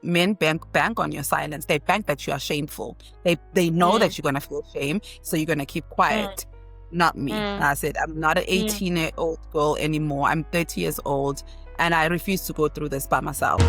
men bank on your silence. They bank that you are shameful. They know that you're gonna feel shame, so you're gonna keep quiet. Not me. I said, I'm not an 18-year-old girl anymore. I'm 30 years old, and I refuse to go through this by myself.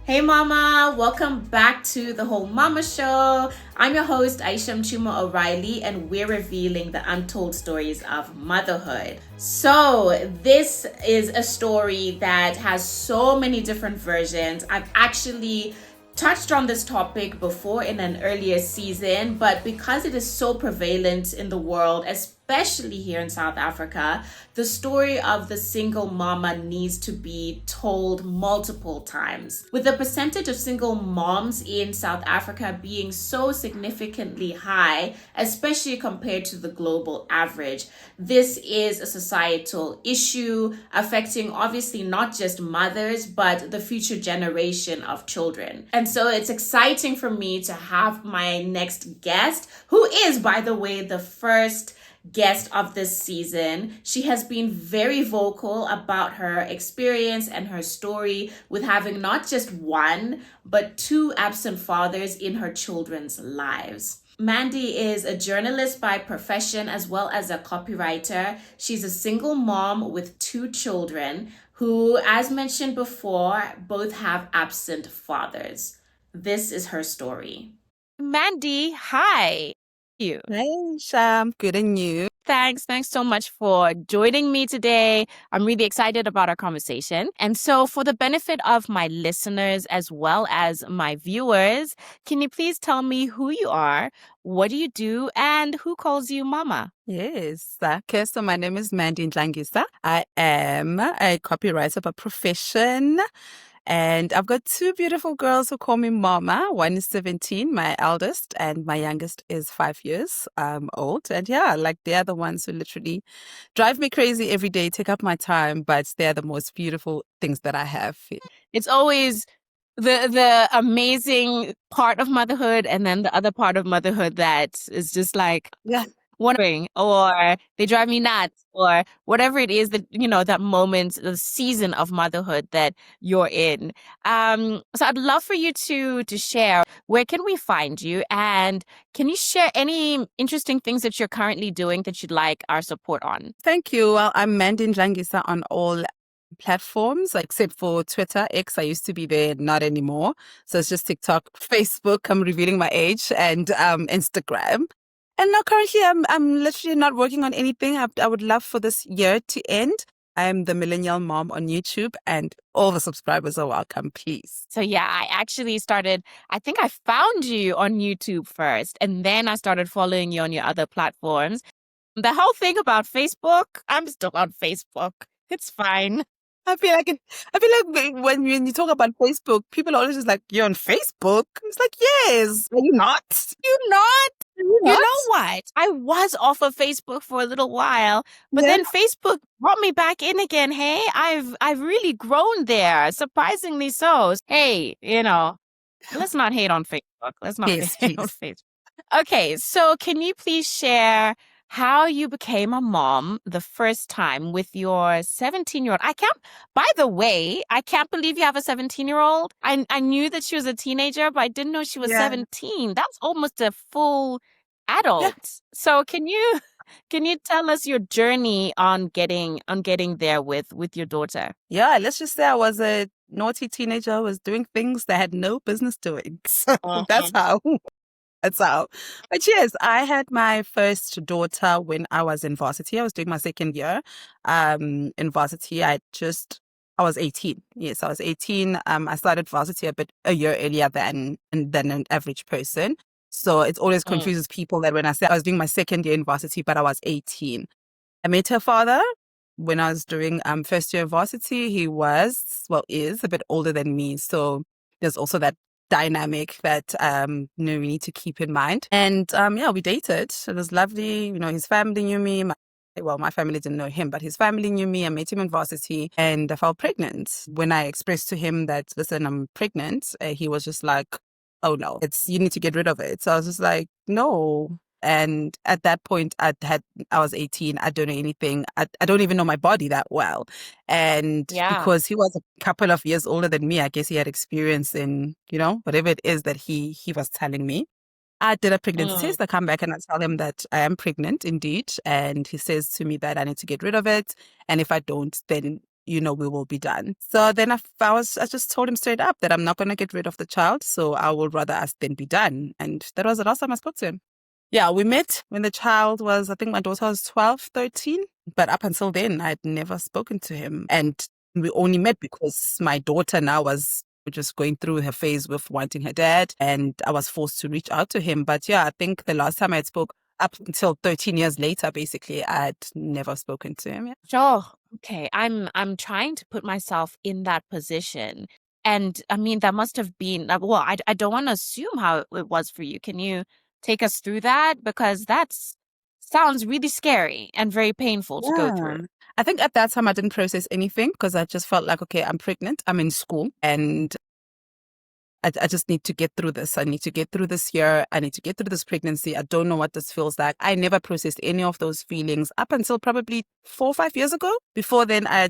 Hey mama, welcome back to the Whole Mama Show. I'm your host Aisha Mchuma O'Reilly, and we're revealing the untold stories of motherhood. So this is a story that has so many different versions. I've actually touched on this topic before in an earlier season, but because it is so prevalent in the world, especially here in South Africa, the story of the single mama needs to be told multiple times. With the percentage of single moms in South Africa being so significantly high, especially compared to the global average, this is a societal issue affecting obviously not just mothers, but the future generation of children. And so it's exciting for me to have my next guest, who is, by the way, the first guest of this season. She has been very vocal about her experience and her story with having not just one, but two absent fathers in her children's lives. Mandy is a journalist by profession as well as a copywriter. She's a single mom with two children who, as mentioned before, both have absent fathers. This is her story. Mandy, hi. You. Hey, Sham. Good and you? Thanks so much for joining me today. I'm really excited about our conversation. And so for the benefit of my listeners as well as my viewers, can you please tell me who you are, what do you do, and who calls you mama? Yes. Okay, so my name is Mandy Ndlangisa. I am a copywriter by profession. And I've got two beautiful girls who call me mama. One is 17, my eldest, and my youngest is 5 years old. And yeah, like they're the ones who literally drive me crazy every day, take up my time, but they're the most beautiful things that I have. It's always the amazing part of motherhood, and then the other part of motherhood that is just like, Yeah. wondering, or they drive me nuts, or whatever it is that, that moment, the season of motherhood that you're in. So I'd love for you to share, where can we find you? And can you share any interesting things that you're currently doing that you'd like our support on? Thank you. Well, I'm Mandy Ndlangisa on all platforms except for Twitter. X, I used to be there, not anymore. So it's just TikTok, Facebook, I'm revealing my age, and Instagram. And now currently I'm literally not working on anything. I would love for this year to end. I'm the millennial mom on YouTube, and all the subscribers are welcome, please. So yeah, I think I found you on YouTube first, and then I started following you on your other platforms. The whole thing about Facebook, I'm still on Facebook. It's fine. I feel like when you talk about Facebook, people are always just like, "You're on Facebook?" It's like, yes. Are you not? You not? You know what? I was off of Facebook for a little while, but then Facebook brought me back in again. Hey, I've really grown there, surprisingly so. Hey, let's not hate on Facebook. Let's not hate on Facebook. Okay, so can you please share how you became a mom the first time with your 17-year-old? By the way, I can't believe you have a 17-year-old. I knew that she was a teenager, but I didn't know she was 17. That's almost a full adult. Yeah. So can you tell us your journey on getting there with your daughter? Yeah, let's just say I was a naughty teenager. I was doing things that I had no business doing. So that's how. That's how. But yes, I had my first daughter when I was in varsity. I was doing my second year in varsity. I was 18. Yes, I was 18. I started varsity a year earlier than an average person. So it always confuses people that when I say I was doing my second year in varsity, but I was 18. I met her father when I was doing first year of varsity. He is a bit older than me. So there's also that dynamic that we need to keep in mind. And we dated. It was lovely. His family knew me. My family didn't know him, but his family knew me. I met him in varsity, and I felt pregnant. When I expressed to him that, listen, I'm pregnant, he was just like, oh no, you need to get rid of it. So I was just like, no, And at that point, I was 18. I don't know anything. I don't even know my body that well. And Yeah. because he was a couple of years older than me, I guess he had experience in, whatever it is that he was telling me. I did a pregnancy Mm. test. I come back and I tell him that I am pregnant indeed. And he says to me that I need to get rid of it. And if I don't, then, we will be done. So then I just told him straight up that I'm not going to get rid of the child. So I would rather us then be done. And that was the last time I spoke to him. Yeah, we met when the child was, I think my daughter was 12, 13. But up until then, I'd never spoken to him. And we only met because my daughter now was just going through her phase with wanting her dad. And I was forced to reach out to him. But yeah, I think the last time I had spoke up until 13 years later, basically, I'd never spoken to him. Yeah. Sure. Okay. I'm trying to put myself in that position. And I mean, that must have been, well, I don't want to assume how it was for you. Can you take us through that? Because sounds really scary and very painful to go Yeah. through. I think at that time I didn't process anything because I just felt like, okay, I'm pregnant, I'm in school, and I just need to get through this. I need to get through this year. I need to get through this pregnancy. I don't know what this feels like. I never processed any of those feelings up until probably 4 or 5 years ago. Before then, I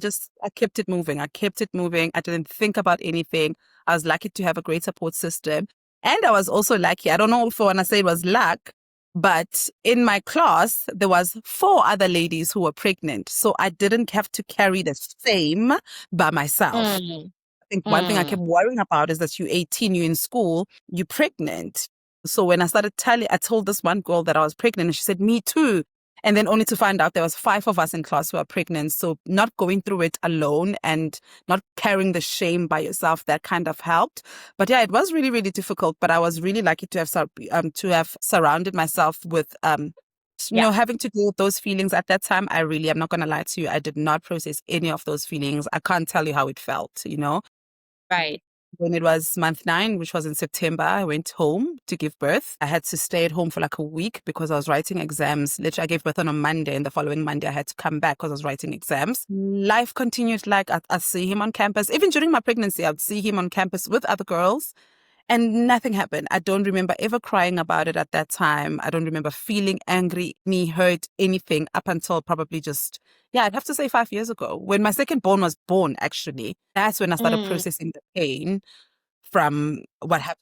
kept it moving. I kept it moving. I didn't think about anything. I was lucky to have a great support system. And I was also lucky. I don't know if I want to say it was luck, but in my class, there was 4 other ladies who were pregnant. So I didn't have to carry the same by myself. Mm, Think one thing I mm, kept worrying about is that you're 18, you're in school, you're pregnant. So when I started I told this one girl that I was pregnant, and she said, me too. And then only to find out there was 5 of us in class who are pregnant. So not going through it alone and not carrying the shame by yourself, that kind of helped. But yeah, it was really, really difficult. But I was really lucky to have surrounded myself with yeah. having to deal with those feelings at that time. I'm not gonna lie to you, I did not process any of those feelings. I can't tell you how it felt. Right. When it was month 9, which was in September, I went home to give birth. I had to stay at home for like a week because I was writing exams. Literally, I gave birth on a Monday, and the following Monday, I had to come back because I was writing exams. Life continued. Like, I'd see him on campus. Even during my pregnancy, I'd see him on campus with other girls. And nothing happened. I don't remember ever crying about it at that time. I don't remember feeling angry, me hurt, anything up until probably I'd have to say 5 years ago. When my second born was born, actually, that's when I started Mm. processing the pain from what happened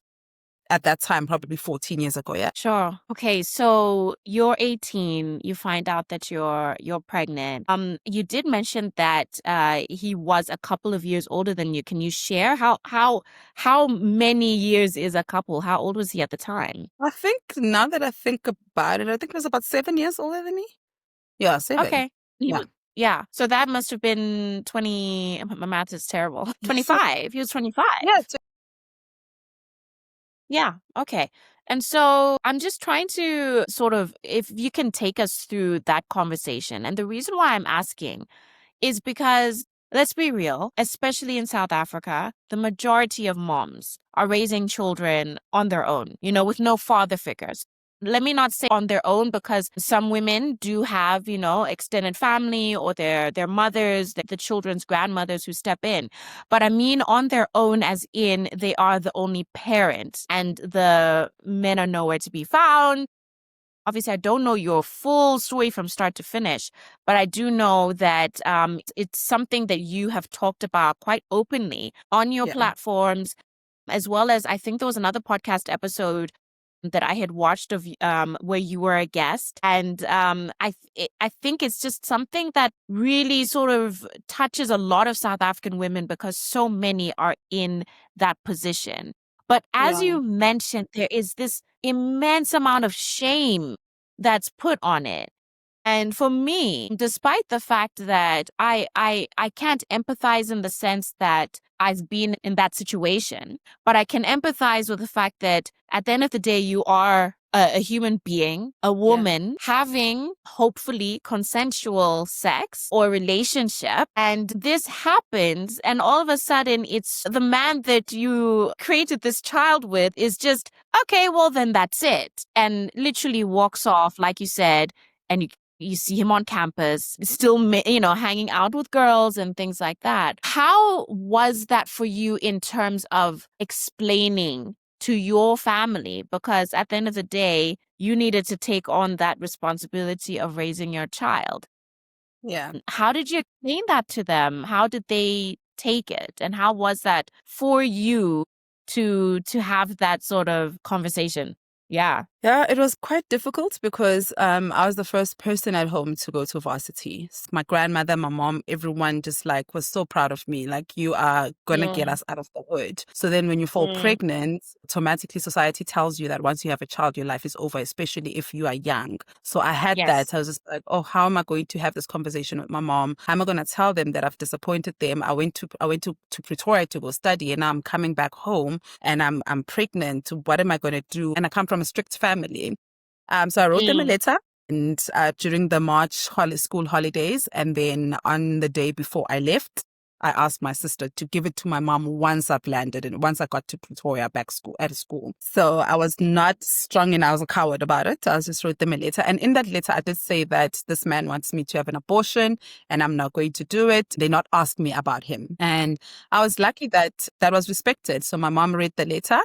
at that time, probably 14 years ago. Yeah. Sure. Okay, so you're 18, you find out that you're pregnant. You did mention that he was a couple of years older than you. Can you share how many years is a couple? How old was he at the time? I think now that I think about it, I think he was about 7 years older than me. Yeah, 7. Okay. He Yeah. was Yeah. So that must have been 20, my math is terrible. 25. He was 25. Yeah. Yeah. Okay. And so I'm just trying to sort of, if you can take us through that conversation. And the reason why I'm asking is because, let's be real, especially in South Africa, the majority of moms are raising children on their own, with no father figures. Let me not say on their own, because some women do have, extended family or their mothers, the children's grandmothers who step in. But I mean on their own as in they are the only parents and the men are nowhere to be found. Obviously, I don't know your full story from start to finish, but I do know that it's something that you have talked about quite openly on your Yeah. platforms, as well as I think there was another podcast episode that I had watched of where you were a guest, and I think it's just something that really sort of touches a lot of South African women because so many are in that position. But as Yeah. you mentioned, there is this immense amount of shame that's put on it. And for me, despite the fact that I can't empathize in the sense that I've been in that situation, but I can empathize with the fact that at the end of the day, you are a human being, a Yeah. woman having hopefully consensual sex or relationship. And this happens. And all of a sudden, it's the man that you created this child with is just, okay, well, then that's it. And literally walks off, like you said, and you see him on campus, still, hanging out with girls and things like that. How was that for you in terms of explaining to your family, because at the end of the day, you needed to take on that responsibility of raising your child. Yeah. How did you explain that to them? How did they take it? And how was that for you to have that sort of conversation? Yeah. Yeah, it was quite difficult because I was the first person at home to go to varsity. My grandmother, my mom, everyone just like was so proud of me. Like, you are gonna get Mm, us out of the hood. So then when you fall mm, pregnant, automatically society tells you that once you have a child, your life is over, especially if you are young. So I had that. yes. I was just like, oh, how am I going to have this conversation with my mom? How am I gonna tell them that I've disappointed them? I went to Pretoria to go study, and now I'm coming back home and I'm pregnant. What am I gonna do? And I come from a strict family. So I wrote them a Mm, letter, and during the March school holidays, and then on the day before I left, I asked my sister to give it to my mom once I've landed and once I got to Pretoria back at school. So I was not strong and I was a coward about it. I just wrote them a letter. And in that letter, I did say that this man wants me to have an abortion and I'm not going to do it. They not ask me about him. And I was lucky that that was respected. So my mom read the letter.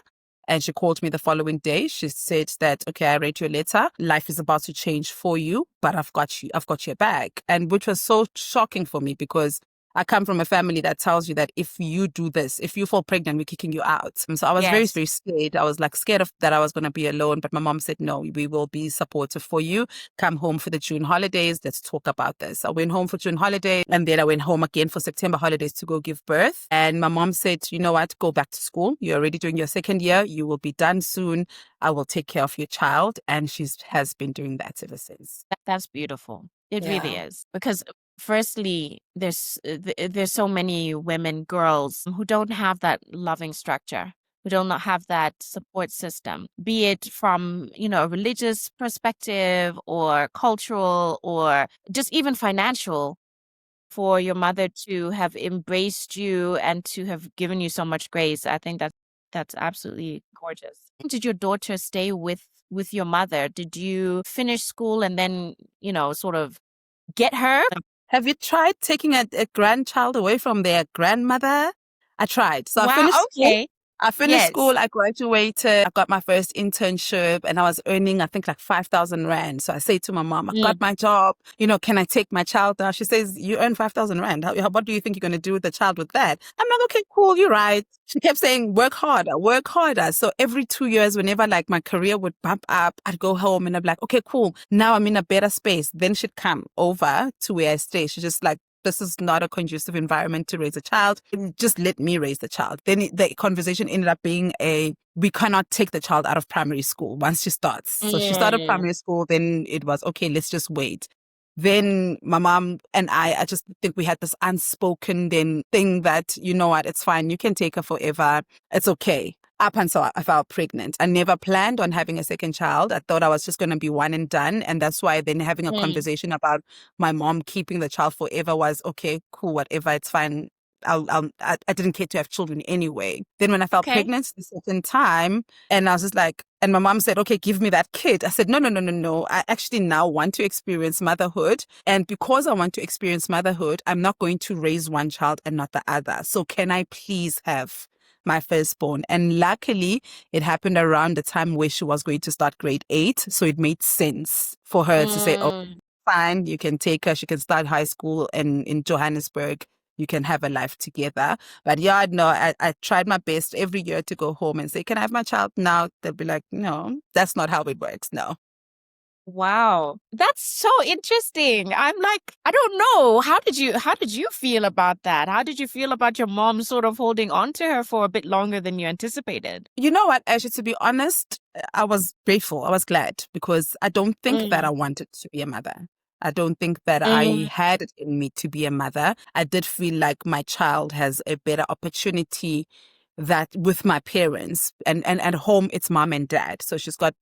And she called me the following day. She said that, okay, I read your letter. Life is about to change for you, but I've got your back. And which was so shocking for me because I come from a family that tells you that if you do this, if you fall pregnant, we're kicking you out. And so I was very, yes. very scared. I was like scared of that I was going to be alone. But my mom said, no, we will be supportive for you. Come home for the June holidays. Let's talk about this. I went home for June holiday and then I went home again for September holidays to go give birth. And my mom said, you know what, go back to school. You're already doing your second year. You will be done soon. I will take care of your child. And she has been doing that ever since. That's beautiful. It really Yeah. is. Because firstly, there's so many women, girls who don't have that loving structure, who do not have that support system, be it from, a religious perspective or cultural or just even financial, for your mother to have embraced you and to have given you so much grace. I think that's absolutely gorgeous. Did your daughter stay with your mother? Did you finish school and then, sort of get her? Have you tried taking a grandchild away from their grandmother? I tried. So I Wow, finished school. okay. I finished Yes. school, I graduated, I got my first internship and I was earning, I think like 5,000 Rand. So I say to my mom, I've got Mm, my job, can I take my child now? She says, you earn 5,000 Rand. What do you think you're going to do with the child with that? I'm like, okay, cool, you're right. She kept saying, work harder, work harder. So every 2 years, whenever like my career would bump up, I'd go home and I'd be like, okay, cool. Now I'm in a better space. Then she'd come over to where I stay. She's just like, this is not a conducive environment to raise a child. Just let me raise the child. Then the conversation ended up being we cannot take the child out of primary school once she starts. So she started mm, primary school, then it was, okay, let's just wait. Then my mom and I just think we had this unspoken then thing that, you know what, it's fine. You can take her forever. It's okay. Up until I felt pregnant. I never planned on having a second child. I thought I was just going to be one and done. And that's why then having a mm. conversation about my mom keeping the child forever was okay, cool, whatever, it's fine. I didn't care to have children anyway. Then when I felt Okay. pregnant the second time, and I was just like, and my mom said, okay, give me that kid. I said, no, no, no, no, no. I actually now want to experience motherhood. And because I want to experience motherhood, I'm not going to raise one child and not the other. So can I please have my firstborn? And luckily, it happened around the time where she was going to start grade 8. So it made sense for her to say, oh, Mm. fine, you can take her. She can start high school in Johannesburg. You can have a life together. But yeah, no, I tried my best every year to go home and say, can I have my child now? They'll be like, no, that's not how it works. No. Wow. That's so interesting. I'm like, I don't know. How did you feel about that? How did you feel about your mom sort of holding on to her for a bit longer than you anticipated? You know what, actually, to be honest, I was grateful. I was glad because I don't think that I Mm, wanted to be a mother. I don't think that I mm, had it in me to be a mother. I did feel like my child has a better opportunity that with my parents and at home it's mom and dad. So she's got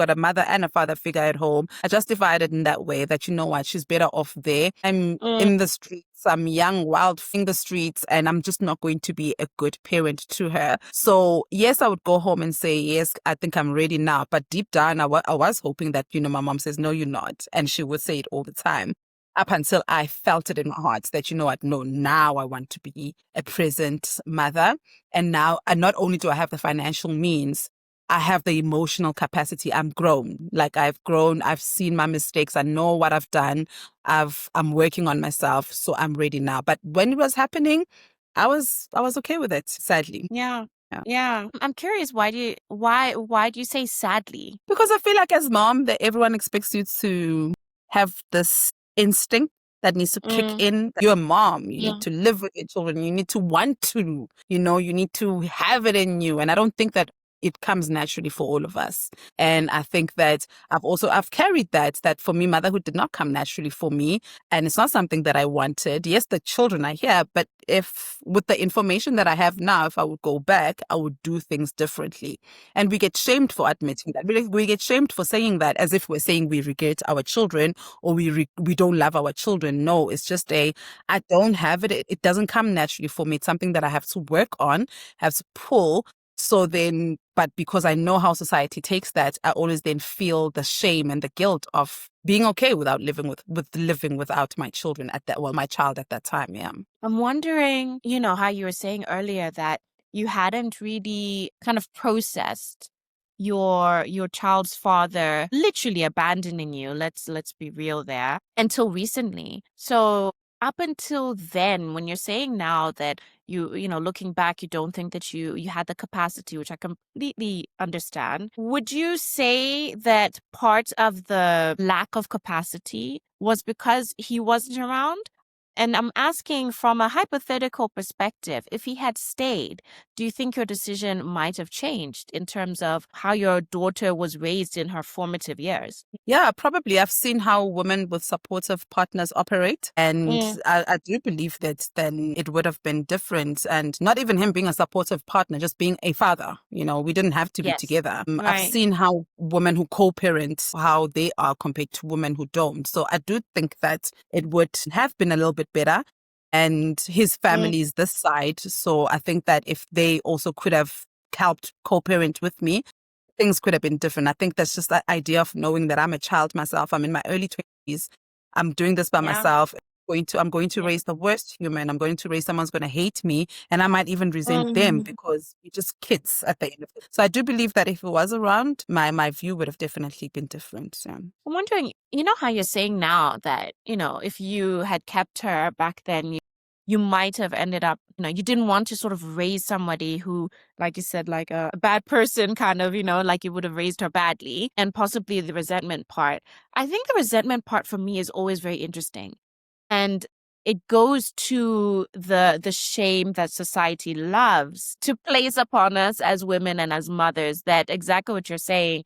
a mother and a father figure at home. I justified it in that way that, you know what, she's better off there. I'm in mm. the streets. I'm young, wild in the streets, and I'm just not going to be a good parent to her. So yes, I would go home and say, yes, I think I'm ready now. But deep down, I was hoping that, my mom says, no, you're not. And she would say it all the time. up until I felt it in my heart that, you know what, no, now I want to be a present mother. And now, and not only do I have the financial means, I have the emotional capacity. I'm grown. Like I've grown, I've seen my mistakes. I know what I've done. I'm working on myself. So I'm ready now. But when it was happening, I was okay with it, sadly. Yeah. Yeah. Yeah. I'm curious, why do you say sadly? Because I feel like as mom that everyone expects you to have this instinct that needs to kick in. You're a mom. You Yeah. need to live with your children. You need to want to, you need to have it in you. And I don't think that it comes naturally for all of us. And I think that I've carried that for me, motherhood did not come naturally for me. And it's not something that I wanted. Yes, the children are here, but if with the information that I have now, if I would go back, I would do things differently. And we get shamed for admitting that. We get shamed for saying that as if we're saying we regret our children or we don't love our children. No, it's just I don't have it. It doesn't come naturally for me. It's something that I have to work on, have to pull. So then, but because I know how society takes that, I always then feel the shame and the guilt of being okay without living with living without my children my child at that time. Yeah. I'm wondering, how you were saying earlier that you hadn't really kind of processed your child's father literally abandoning you. Let's be real there until recently. So up until then, when you're saying now that looking back, you don't think that you had the capacity, which I completely understand. Would you say that part of the lack of capacity was because he wasn't around? And I'm asking from a hypothetical perspective, if he had stayed, do you think your decision might have changed in terms of how your daughter was raised in her formative years? Yeah, probably. I've seen how women with supportive partners operate. And I do believe that then it would have been different. And not even him being a supportive partner, just being a father. We didn't have to be Yes. together. I've Right. seen how women who co-parent, how they are compared to women who don't. So I do think that it would have been a little bit better. And his family is this side. So I think that if they also could have helped co-parent with me, things could have been different. I think that's just that idea of knowing that I'm a child myself. I'm in my early 20s. I'm doing this by Yeah. myself. I'm going to Yeah. raise the worst human. I'm going to raise someone who's going to hate me, and I might even resent them because we're just kids at the end of it. So I do believe that if it was around, my view would have definitely been different. Yeah. I'm wondering, how you're saying now that, if you had kept her back then, you might have ended up, you didn't want to sort of raise somebody who, like you said, like a bad person kind of, like you would have raised her badly, and possibly the resentment part. I think the resentment part for me is always very interesting. And it goes to the shame that society loves to place upon us as women and as mothers, that exactly what you're saying.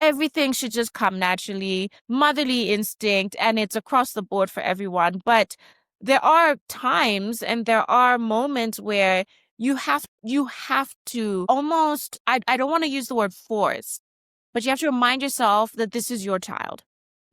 Everything should just come naturally, motherly instinct, and it's across the board for everyone. But there are times and there are moments where you have to almost, I don't want to use the word force, but you have to remind yourself that this is your child.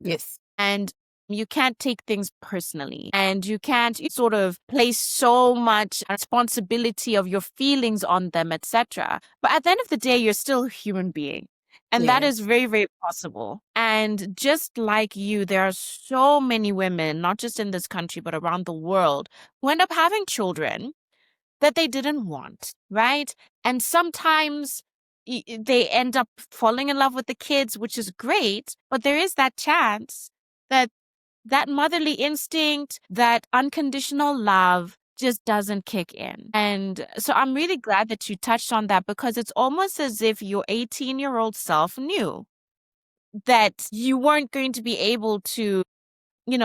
Yes. And you can't take things personally, and you can't sort of place so much responsibility of your feelings on them, etc. But at the end of the day, you're still a human being. And that is Yes. very, very possible. And just like you, there are so many women, not just in this country, but around the world, who end up having children that they didn't want, right? And sometimes they end up falling in love with the kids, which is great, but there is that chance that that motherly instinct, that unconditional love just doesn't kick in. And so I'm really glad that you touched on that, because it's almost as if your 18-year-old self knew that you weren't going to be able to,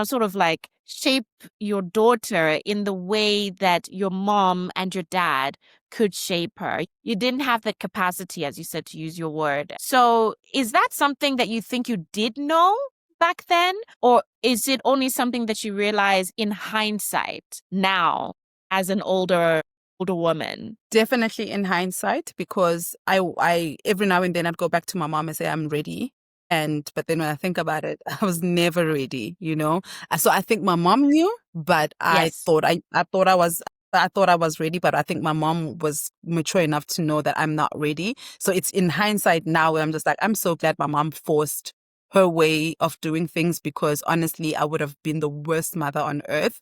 sort of like shape your daughter in the way that your mom and your dad could shape her. You didn't have the capacity, as you said, to use your word. So is that something that you think you did know back then? Or is it only something that you realize in hindsight now as an older woman? Definitely in hindsight, because I every now and then I'd go back to my mom and say, I'm ready. But then when I think about it, I was never ready, So I think my mom knew, but Yes. I thought I was ready, but I think my mom was mature enough to know that I'm not ready. So it's in hindsight now where I'm just like, I'm so glad my mom forced her way of doing things, because honestly, I would have been the worst mother on earth.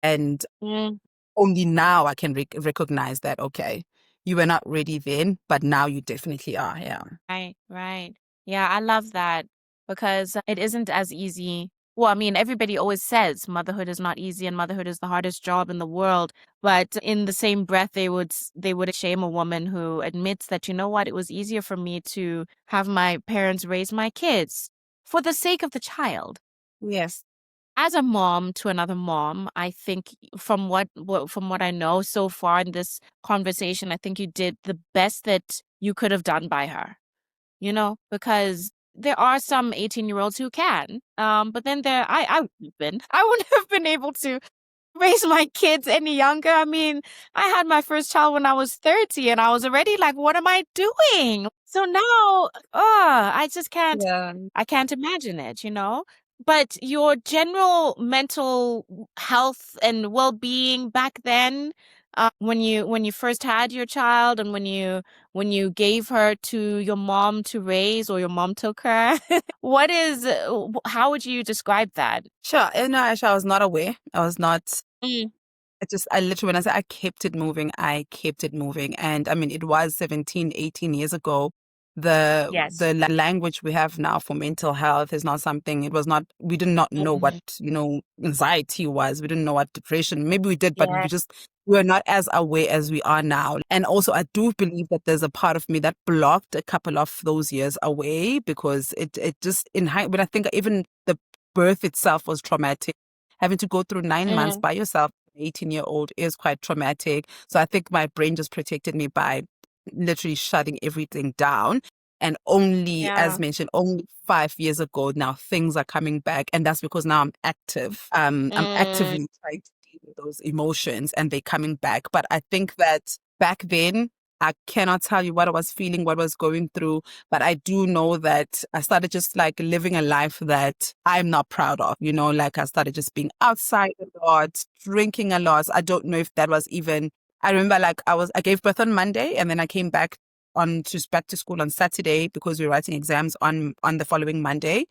And Mm, only now I can recognize that, okay, you were not ready then, but now you definitely are. Yeah. right, right. Yeah, I love that because it isn't as easy. Well, I mean, everybody always says motherhood is not easy and motherhood is the hardest job in the world. But in the same breath, they would shame a woman who admits that, you know what, it was easier for me to have my parents raise my kids for the sake of the child. Yes. As a mom to another mom, I think from what I know so far in this conversation, I think you did the best that you could have done by her, you know, because there are some 18-year-olds who can. But then I wouldn't have been able to raise my kids any younger. I mean, I had my first child when I was 30 and I was already like, what am I doing? So now, I just can't, Yeah. I can't imagine it, you know? But your general mental health and well-being back then, when you first had your child and when you gave her to your mom to raise or your mom took her, how would you describe that? Sure. No, actually, I was not aware. I was not. Mm, I literally, when I say I kept it moving, I kept it moving. And I mean, it was 17, 18 years ago. yes. The language we have now for mental health is not something, it was not, we did not know what, Mm, anxiety was. We didn't know what depression, maybe we did, but yeah. we were not as aware as we are now. And also, I do believe that there's a part of me that blocked a couple of those years away, because it just, when I think even the birth itself was traumatic. Having to go through 9 months Mm, by yourself, 18-year-old, is quite traumatic. So I think my brain just protected me by literally shutting everything down. And only, yeah. as mentioned, only 5 years ago, now things are coming back. And that's because now I'm active. I'm Mm, actively trying to deal with those emotions and they're coming back. But I think that back then, I cannot tell you what I was feeling, what I was going through. But I do know that I started just like living a life that I'm not proud of. Like I started just being outside a lot, drinking a lot. I don't know if that was even, I remember like I gave birth on Monday and then I came back to school on Saturday because we were writing exams on the following Monday.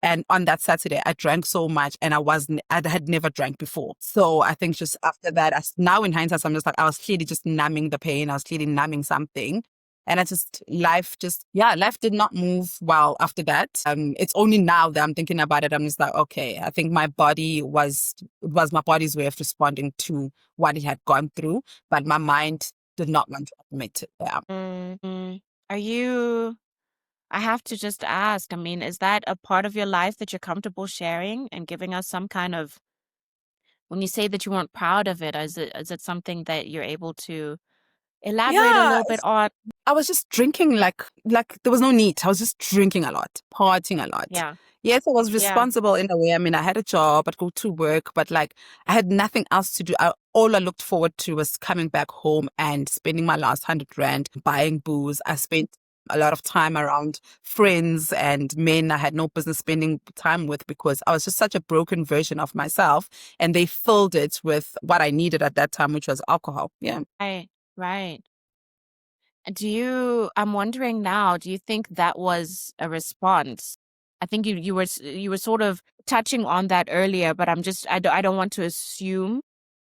And on that Saturday, I drank so much and I had never drank before. So I think just after that, now in hindsight, I'm just like, I was clearly just numbing the pain. I was clearly numbing something. And life did not move well after that. It's only now that I'm thinking about it. I'm just like, okay, I think it was my body's way of responding to what it had gone through, but my mind did not want to admit it. Yeah. mm. Are you, I have to just ask, I mean, is that a part of your life that you're comfortable sharing and giving us some kind of, when you say that you weren't proud of it, is it something that you're able to elaborate a Yeah. little bit on? I was just drinking like there was no need. I was just drinking a lot, partying a lot. Yeah. Yes, I was Yeah. responsible in a way. I mean, I had a job, I'd go to work, but like I had nothing else to do. All I looked forward to was coming back home and spending my last 100 rand buying booze. I spent a lot of time around friends and men I had no business spending time with, because I was just such a broken version of myself, and they filled it with what I needed at that time, which was alcohol. Yeah. Right. Right. I'm wondering now, do you think that was a response? I think you were sort of touching on that earlier, but I don't want to assume.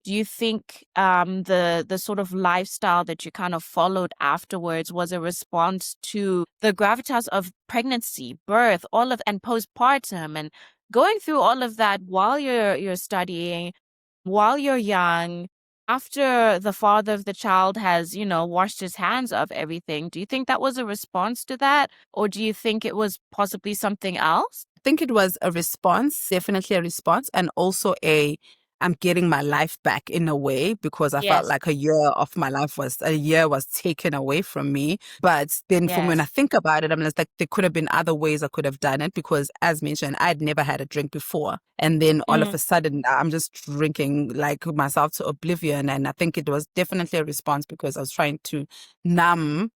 Do you think the sort of lifestyle that you kind of followed afterwards was a response to the gravitas of pregnancy, birth, all of and postpartum and going through all of that while you're studying, while you're young, after the father of the child has, washed his hands of everything? Do you think that was a response to that? Or do you think it was possibly something else? I think it was a response, definitely a response, and also I'm getting my life back in a way, because I felt Yes. like a year was taken away from me. But then from when I Yes. think about it, I'm just like, there could have been other ways I could have done it, because as mentioned, I'd never had a drink before. And then all of Mm, a sudden I'm just drinking like myself to oblivion. And I think it was definitely a response because I was trying to numb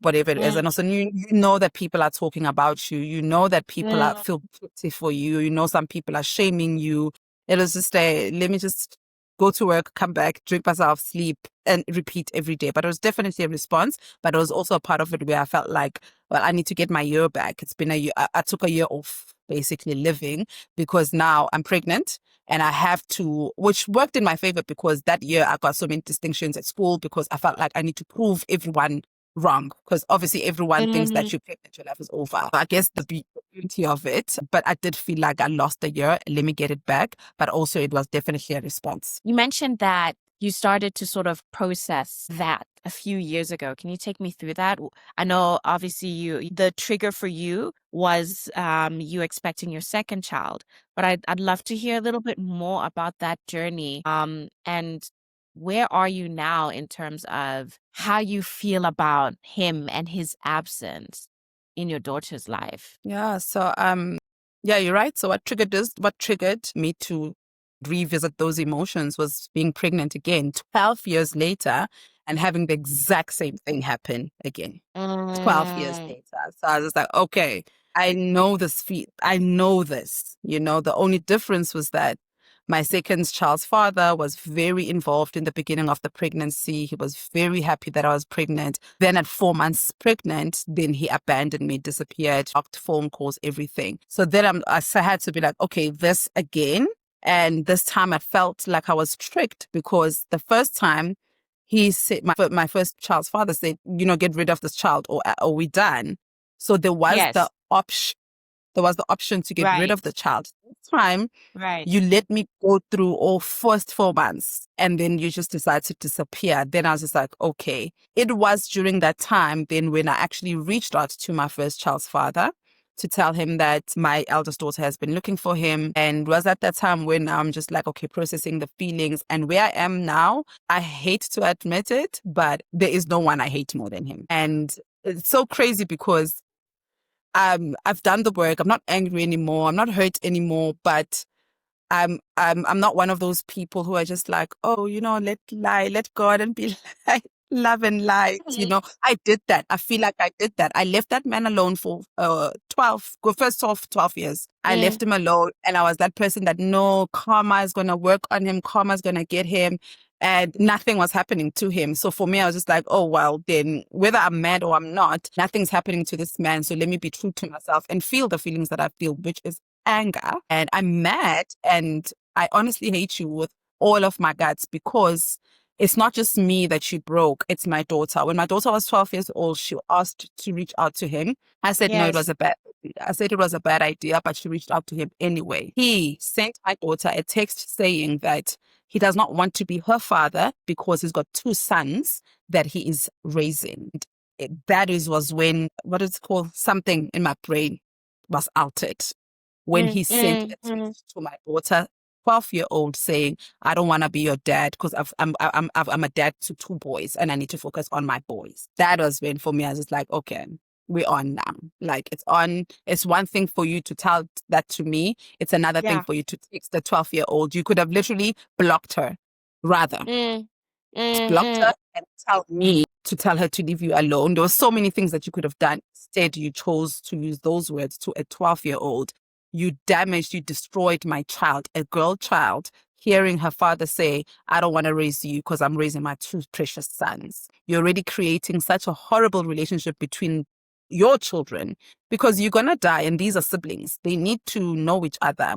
whatever it is. mm, And also you know that people are talking about you. You know that people are mm. feel pity for you. You know some people are shaming you. It was just a let me just go to work, come back, drink myself, sleep, and repeat every day. But it was definitely a response. But it was also a part of it where I felt like, well, I need to get my year back. It's been a year. I took a year off basically living because now I'm pregnant and I have to, which worked in my favor because that year I got so many distinctions at school because I felt like I need to prove everyone wrong because obviously everyone thinks that you're pregnant, your life is over. I guess the beauty of it, but I did feel like I lost a year. Let me get it back. But also it was definitely a response. You mentioned that you started to sort of process that a few years ago. Can you take me through that? I know obviously the trigger for you was you expecting your second child, but I'd love to hear a little bit more about that journey. And where are you now in terms of how you feel about him and his absence in your daughter's life? Yeah. So yeah, you're right. So what triggered me to revisit those emotions was being pregnant again 12 years later and having the exact same thing happen again. 12 years Mm, later. So I was just like, okay, I know this I know this. The only difference was that my second child's father was very involved in the beginning of the pregnancy. He was very happy that I was pregnant. Then at 4 months pregnant, then he abandoned me, disappeared, blocked phone calls, everything. So then I had to be like, okay, this again. And this time I felt like I was tricked because the first time he said, my first child's father said, get rid of this child or we're done. So there was the yes, option. There was the option to get rid right, of the child. This time, right. you let me go through all first 4 months and then you just decide to disappear. Then I was just like, okay. It was during that time then when I actually reached out to my first child's father to tell him that my eldest daughter has been looking for him. And was at that time when I'm just like, okay, processing the feelings. And where I am now, I hate to admit it, but there is no one I hate more than him. And it's so crazy because I've done the work. I'm not angry anymore. I'm not hurt anymore, but I'm not one of those people who are just like, oh, let God and be like love and light. I did that. I feel like I did that. I left that man alone for 12 years. I Mm, left him alone and I was that person that no, karma is gonna work on him, karma is gonna get him. And nothing was happening to him. So for me, I was just like, oh, well, then whether I'm mad or I'm not, nothing's happening to this man. So let me be true to myself and feel the feelings that I feel, which is anger. And I'm mad and I honestly hate you with all of my guts because it's not just me that she broke, it's my daughter. When my daughter was 12 years old, she asked to reach out to him. I said, no, yes. I said it was a bad idea, but she reached out to him anyway. He sent my daughter a text saying that he does not want to be her father because he's got two sons that he is raising. Was when, what is it called? Something in my brain was altered when Mm, he sent mm, a mm, text to my daughter, 12-year-old, saying, I don't want to be your dad because I'm a dad to two boys and I need to focus on my boys. That was when for me, I was just like, okay, we're on now. Like it's on. It's one thing for you to tell that to me. It's another thing yeah. for you to text the 12-year-old. You could have literally blocked her rather Mm, blocked her mm, and tell me to tell her to leave you alone. There were so many things that you could have done. Instead, you chose to use those words to a 12-year-old. You destroyed my child, a girl child, hearing her father say, I don't want to raise you because I'm raising my two precious sons. You're already creating such a horrible relationship between your children because you're going to die and these are siblings. They need to know each other.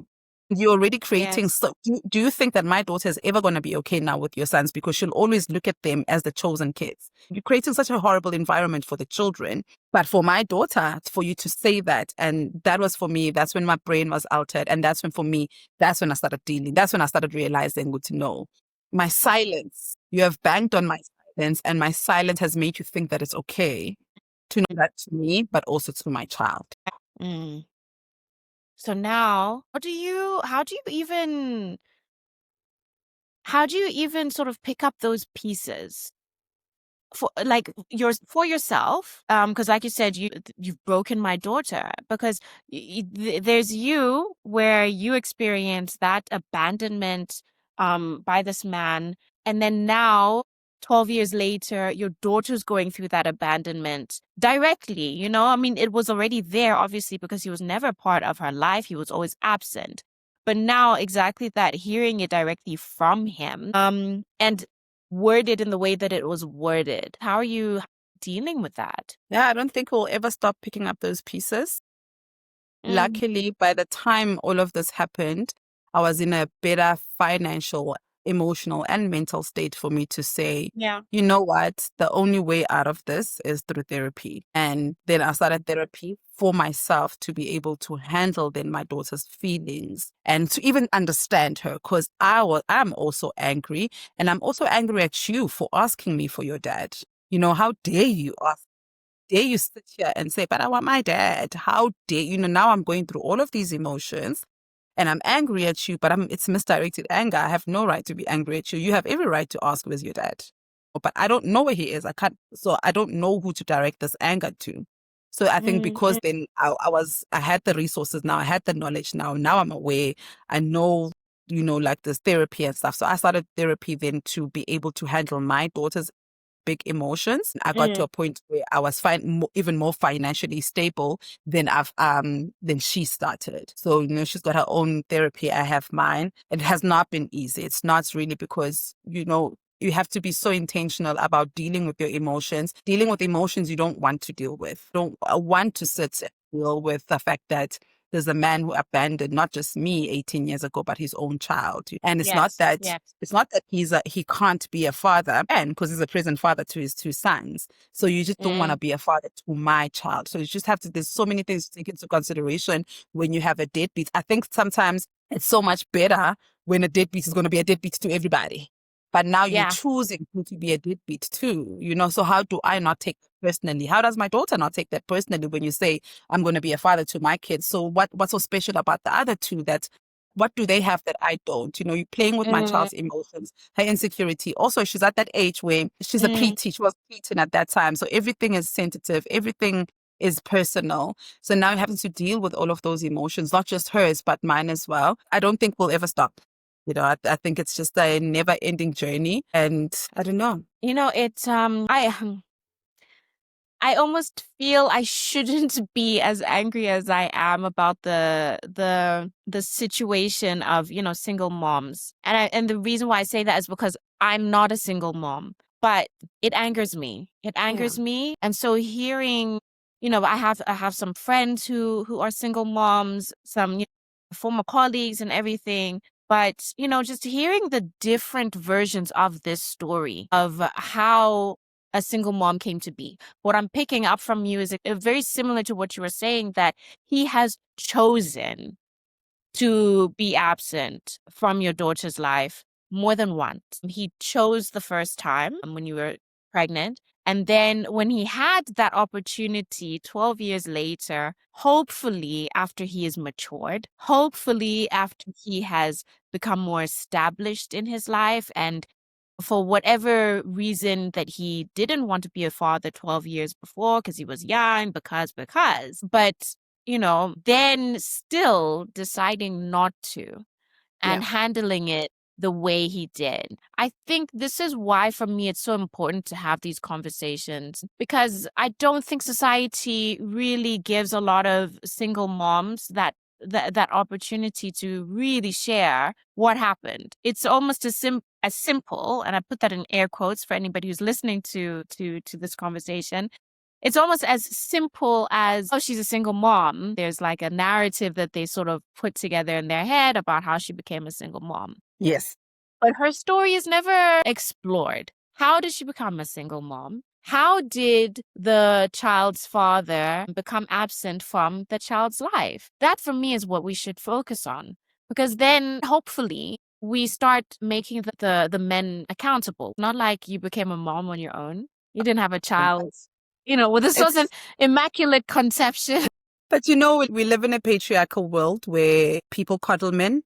You're already creating. yes. So, do you think that my daughter is ever going to be okay now with your sons? Because she'll always look at them as the chosen kids. You're creating such a horrible environment for the children. But for my daughter, for you to say that, and that was for me, that's when my brain was altered. And that's when, for me, that's when I started dealing. That's when I started realizing, good to know. My silence, you have banked on my silence, and my silence has made you think that it's okay to know that to me, but also to my child. Mm. So now, how do you even sort of pick up those pieces for like for yourself? Because like you said, you've broken my daughter because there's you where you experience that abandonment by this man, and then now 12 years later your daughter's going through that abandonment directly. I mean, it was already there obviously because he was never part of her life, he was always absent, But now exactly that, hearing it directly from him, and worded in the way that it was worded. How are you dealing with that? Yeah, I don't think we'll ever stop picking up those pieces. Mm, Luckily, by the time all of this happened, I was in a better financial, emotional, and mental state for me to say, yeah. you know what, the only way out of this is through therapy. And then I started therapy for myself to be able to handle then my daughter's feelings and to even understand her, because I'm also angry, and I'm also angry at you for asking me for your dad. You know, how dare you ask? Dare you sit here and say, but I want my dad? How dare you? Now I'm going through all of these emotions and I'm angry at you, but it's misdirected anger. I have no right to be angry at you. You have every right to ask, where's your dad? But I don't know where he is. So I don't know who to direct this anger to. So I think Mm, because then I had the resources now, I had the knowledge now I'm aware. I know, like this therapy and stuff. So I started therapy then to be able to handle my daughter's big emotions. I got to mm, a point where I was even more financially stable than she started. So she's got her own therapy. I have mine. It has not been easy. It's not really because you have to be so intentional about dealing with your emotions, dealing with emotions you don't want to deal with. Don't want to sit and deal with the fact that there's a man who abandoned not just me 18 years ago, but his own child. And yes, yes. it's not that he can't be a father, and because he's a present father to his two sons. So you just don't want to Mm, be a father to my child. So you just have to, there's so many things to take into consideration when you have a deadbeat. I think sometimes it's so much better when a deadbeat is going to be a deadbeat to everybody. But now you're yeah. choosing who to be a deadbeat too, So how do I not take that personally? How does my daughter not take that personally when you say I'm going to be a father to my kids? So what's so special about the other two? What do they have that I don't? You're playing with my Mm, child's emotions, her insecurity. Also, she's at that age where she's a mm. preteen. She was preteen at that time. So everything is sensitive. Everything is personal. So now having to deal with all of those emotions, not just hers, but mine as well. I don't think we'll ever stop. I think it's just a never ending journey. And I don't know. It's I almost feel I shouldn't be as angry as I am about the situation of, single moms. And the reason why I say that is because I'm not a single mom, but it angers me. It Yeah. angers me. And so hearing, I have some friends who are single moms, some former colleagues and everything. But, just hearing the different versions of this story of how a single mom came to be. What I'm picking up from you is very similar to what you were saying, that he has chosen to be absent from your daughter's life more than once. He chose the first time when you were pregnant. And then when he had that opportunity 12 years later, hopefully after he is matured, hopefully after he has become more established in his life, and for whatever reason that he didn't want to be a father 12 years before because he was young, but then still deciding not to Yeah. and handling it the way he did. I think this is why, for me, it's so important to have these conversations, because I don't think society really gives a lot of single moms that opportunity to really share what happened. It's almost as simple, and I put that in air quotes for anybody who's listening to this conversation. It's almost as simple as, oh, she's a single mom. There's like a narrative that they sort of put together in their head about how she became a single mom. Yes. But her story is never explored. How did she become a single mom? How did the child's father become absent from the child's life? That, for me, is what we should focus on. Because then, hopefully, we start making the men accountable. Not like you became a mom on your own. You didn't have a child, with this was an It's immaculate conception. But we live in a patriarchal world where people coddle men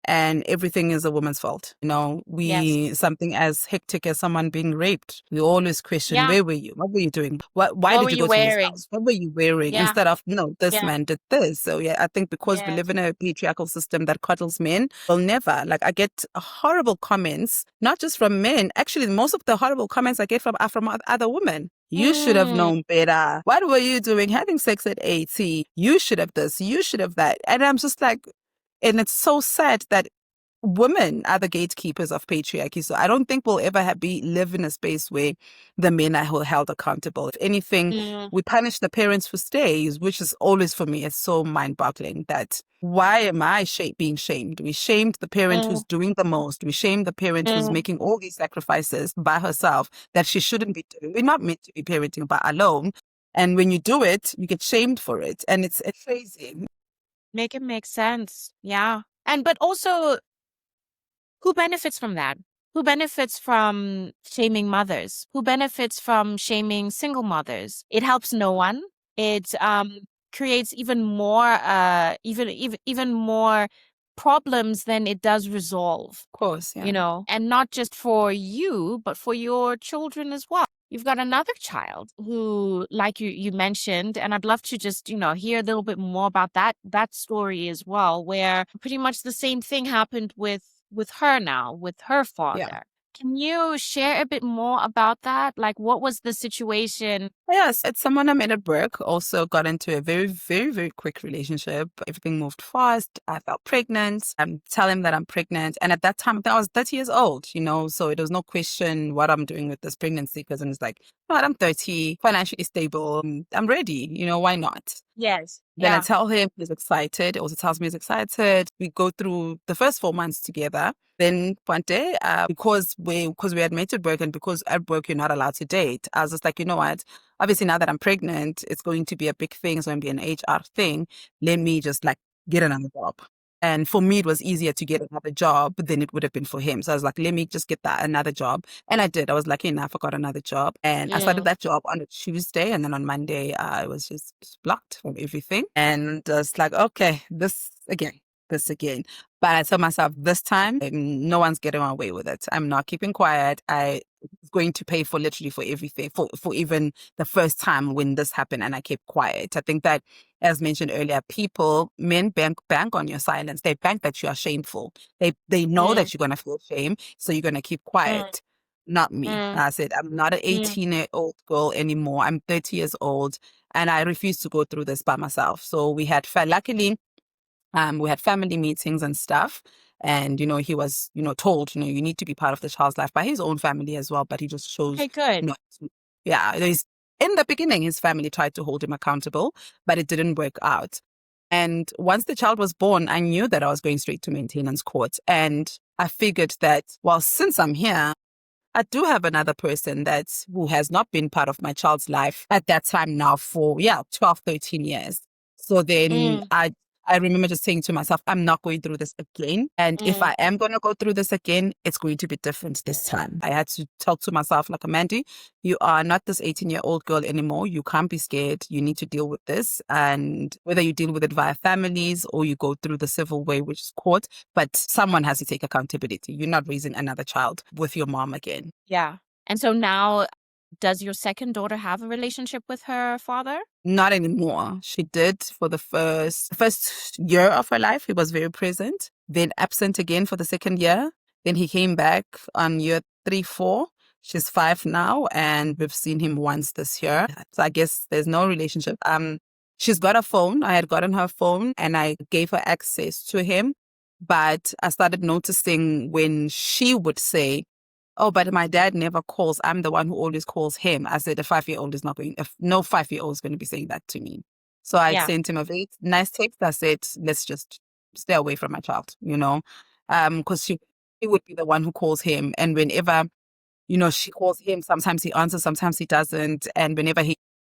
and everything is a woman's fault. Yes. Something as hectic as someone being raped, we always question, Yeah. where were you? What were you doing? Why What were did you you go to his wearing? house? What were you wearing? Yeah. Instead of, no, this Yeah. man did this. So yeah, I think because we Yes. live in a patriarchal system that coddles men, we'll never, like, I get horrible comments, not just from men. Actually, most of the horrible comments I get are from other women. You should have Mm. known better. What were you doing having sex at 18? You should have this. You should have that. And I'm just like, And it's so sad that women are the gatekeepers of patriarchy. So I don't think we'll ever live in a space where the men are held accountable. If anything, we punish the parents who stays, which is always for me, it's so mind-boggling that why am I being shamed? We shamed the parent who's doing the most. We shamed the parent who's making all these sacrifices by herself that she shouldn't be doing. We're not meant to be parenting by alone. And when you do it, you get shamed for it. And it's crazy. Make it make sense. Yeah. But also, who benefits from that? Who benefits from shaming mothers? Who benefits from shaming single mothers? It helps no one. It creates even more even more problems than it does resolve. Of course, yeah. And not just for you, but for your children as well. You've got another child who, like you mentioned, and I'd love to just, hear a little bit more about that story as well, where pretty much the same thing happened with her now, with her father. Yeah. Can you share a bit more about that? Like, what was the situation? Yes, it's someone I met at work. Also got into a very, very, very quick relationship. Everything moved fast. I felt pregnant. I'm telling him that I'm pregnant. And at that time, I was 30 years old, so it was no question what I'm doing with this pregnancy because I'm just like, "Right, I'm 30, financially stable. I'm ready. Why not?" Yes. Then I Yeah. tell him he's excited. Also tells me he's excited. We go through the first 4 months together. Then one day, because we had met at work and because at work you're not allowed to date, I was just like, you know what? Obviously now that I'm pregnant, it's going to be a big thing. It's going to be an HR thing. Let me just like get another job. And for me, it was easier to get another job than it would have been for him. So I was like, let me just get another job. And I did. I was lucky enough. I got another job. And I started that job on a Tuesday. And then on Monday, I was just blocked from everything. And it's like, okay, this again. But I told myself this time, no one's getting away with it. I'm not keeping quiet. I was going to pay for literally for everything, for even the first time when this happened and I kept quiet. I think that, as mentioned earlier, men bank on your silence. They bank that you are shameful. They know that you're going to feel shame, so you're going to keep quiet. Not me. I said, I'm not an 18-year-old girl anymore. I'm 30 years old and I refuse to go through this by myself. So luckily, we had family meetings and stuff. And, he was, told, you need to be part of the child's life by his own family as well. But he just chose Okay, good. not to. Yeah. In the beginning, his family tried to hold him accountable, but it didn't work out. And once the child was born, I knew that I was going straight to maintenance court. And I figured that, well, since I'm here, I do have another person who has not been part of my child's life at that time now for 12, 13 years. So then I remember just saying to myself, I'm not going through this again. And if I am going to go through this again, it's going to be different this time. I had to talk to myself like, Mandy, you are not this 18-year-old girl anymore. You can't be scared. You need to deal with this. And whether you deal with it via families or you go through the civil way, which is court, but someone has to take accountability. You're not raising another child with your mom again. Yeah. And so now, does your second daughter have a relationship with her father? Not anymore. She did for the first year of her life. He was very present, then absent again for the second year. Then he came back on year 3, 4. She's 5 now, and we've seen him once this year. So I guess there's no relationship. She's got a phone. I had gotten her phone and I gave her access to him. But I started noticing when she would say, "Oh, but my dad never calls. I'm the one who always calls him." I said, no 5-year-old is going to be saying that to me. So I sent him a very nice text. I said, let's just stay away from my child, because she would be the one who calls him. And whenever, she calls him, sometimes he answers, sometimes he doesn't. And whenever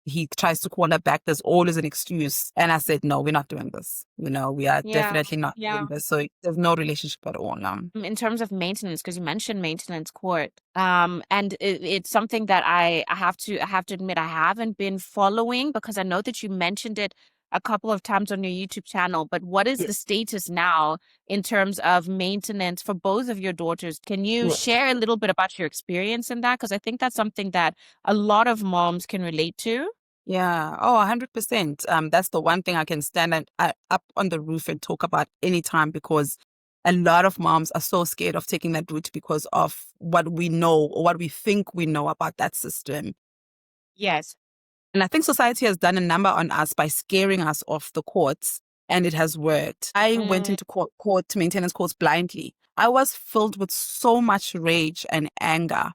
he tries to call her back, there's always an excuse. And I said, no, we're not doing this. We are definitely not doing this. So there's no relationship at all now. In terms of maintenance, because you mentioned maintenance court, and it's something that I have to admit I haven't been following, because I know that you mentioned it a couple of times on your YouTube channel. But what is the status now in terms of maintenance for both of your daughters? Can you share a little bit about your experience in that? Because I think that's something that a lot of moms can relate to. Yeah. Oh, 100%. That's the one thing I can stand up on the roof and talk about anytime, because a lot of moms are so scared of taking that route because of what we know or what we think we know about that system. Yes. And I think society has done a number on us by scaring us off the courts and it has worked. I went Mm, into court maintenance courts blindly. I was filled with so much rage and anger.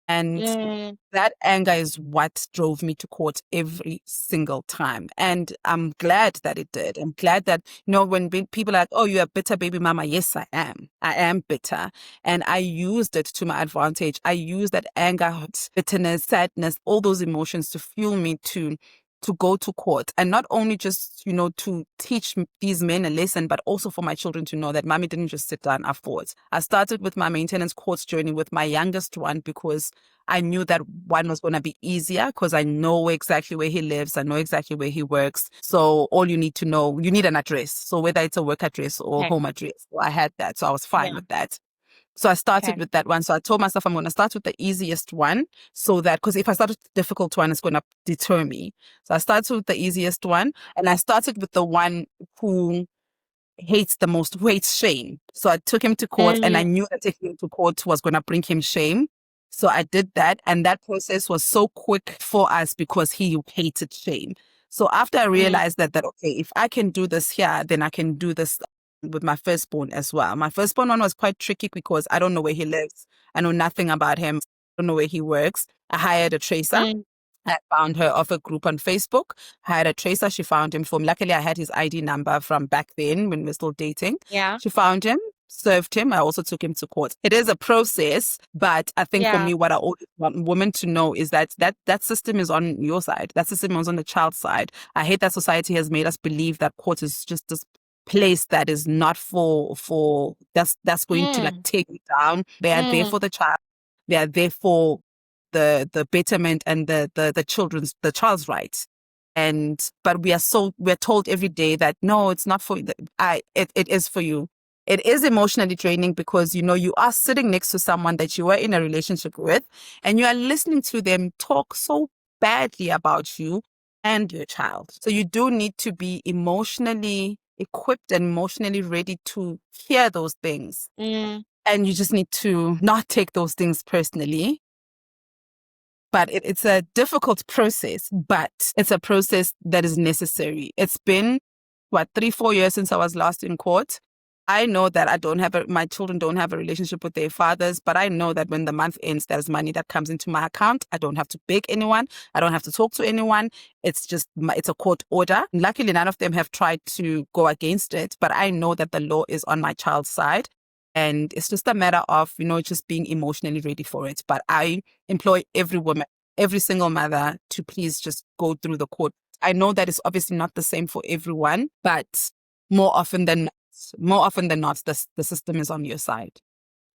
And mm, that anger is what drove me to court every single time. And I'm glad that it did. I'm glad that, when people are like, oh, you're a bitter baby mama. Yes, I am. I am bitter. And I used it to my advantage. I used that anger, bitterness, sadness, all those emotions to fuel me to go to court, and not only just, to teach these men a lesson, but also for my children to know that mommy didn't just sit down afterwards. I started with my maintenance courts journey with my youngest one because I knew that one was going to be easier because I know exactly where he lives. I know exactly where he works. So all you need to know, you need an address. So whether it's a work address or okay. home address, well, I had that. So I was fine Yeah. with that. So I started Okay. with that one. So I told myself I'm going to start with the easiest one so that, because if I start with the difficult one, it's going to deter me. So I started with the easiest one, and I started with the one who hates the most, who hates shame. So I took him to court, and I Mm, knew that taking him to court was going to bring him shame. So I did that. And that process was so quick for us because he hated shame. So after I mm, realized that, okay, if I can do this here, then I can do this with my firstborn as well. My firstborn one was quite tricky because I don't know where he lives. I know nothing about him. I don't know where he works. I hired a tracer. mm, I found her off a group on Facebook. I had a tracer. She found him from, luckily I had his ID number from back then when we were still dating. yeah. She found him, served him. I also took him to court. It is a process, but I think for Yeah. me, what I always want women to know is that system is on your side. That system is on the child's side. I hate that society has made us believe that court is just this place that is not for that's going to like Mm, take you down. They are there mm, for the child. They are there for the betterment and the child's rights. And but we're told every day that no, it's not for it is for you. It is emotionally draining because you are sitting next to someone that you are in a relationship with, and you are listening to them talk so badly about you and your child. So you do need to be emotionally equipped and emotionally ready to hear those things. mm, And you just need to not take those things personally, but it's a difficult process, but it's a process that is necessary. It's been, 3-4 years since I was last in court. I know that my children don't have a relationship with their fathers, but I know that when the month ends, there's money that comes into my account. I don't have to beg anyone. I don't have to talk to anyone. It's just, it's a court order. Luckily, none of them have tried to go against it, but I know that the law is on my child's side. And it's just a matter of, just being emotionally ready for it. But I employ every woman, every single mother to please just go through the court. I know that it's obviously not the same for everyone, but more often than not, the system is on your side.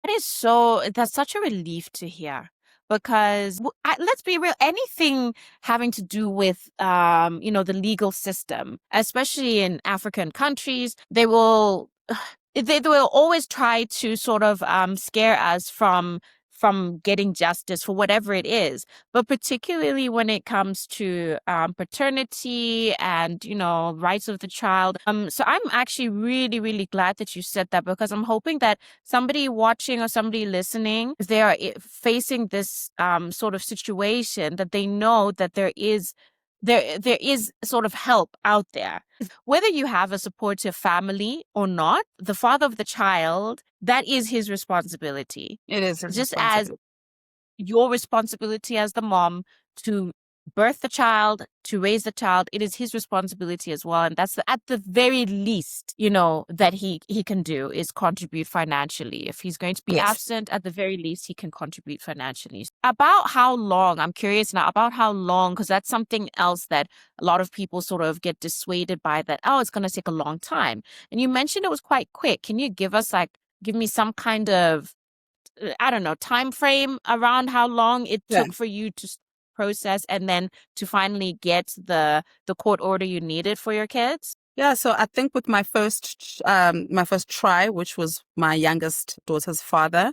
that's such a relief to hear because let's be real, anything having to do with, the legal system, especially in African countries, they will always try to sort of scare us from getting justice for whatever it is, but particularly when it comes to paternity and rights of the child. So I'm actually really, really glad that you said that, because I'm hoping that somebody watching or somebody listening, if they are facing this sort of situation, that they know that there is sort of help out there. Whether you have a supportive family or not, the father of the child, that is his responsibility. It is his Just as responsibility. your responsibility as the mom to birth the child, to raise the child, it is his responsibility as well. And that's at the very least, that he can do is contribute financially. If he's going to be Yes. absent, at the very least, he can contribute financially. About how long, I'm curious now about how long, because that's something else that a lot of people sort of get dissuaded by, that, oh, it's going to take a long time. And you mentioned it was quite quick. Can you give me some kind of, I don't know, time frame around how long it Yeah. took for you to process and then to finally get the court order you needed for your kids? Yeah, so I think with my first try, which was my youngest daughter's father, I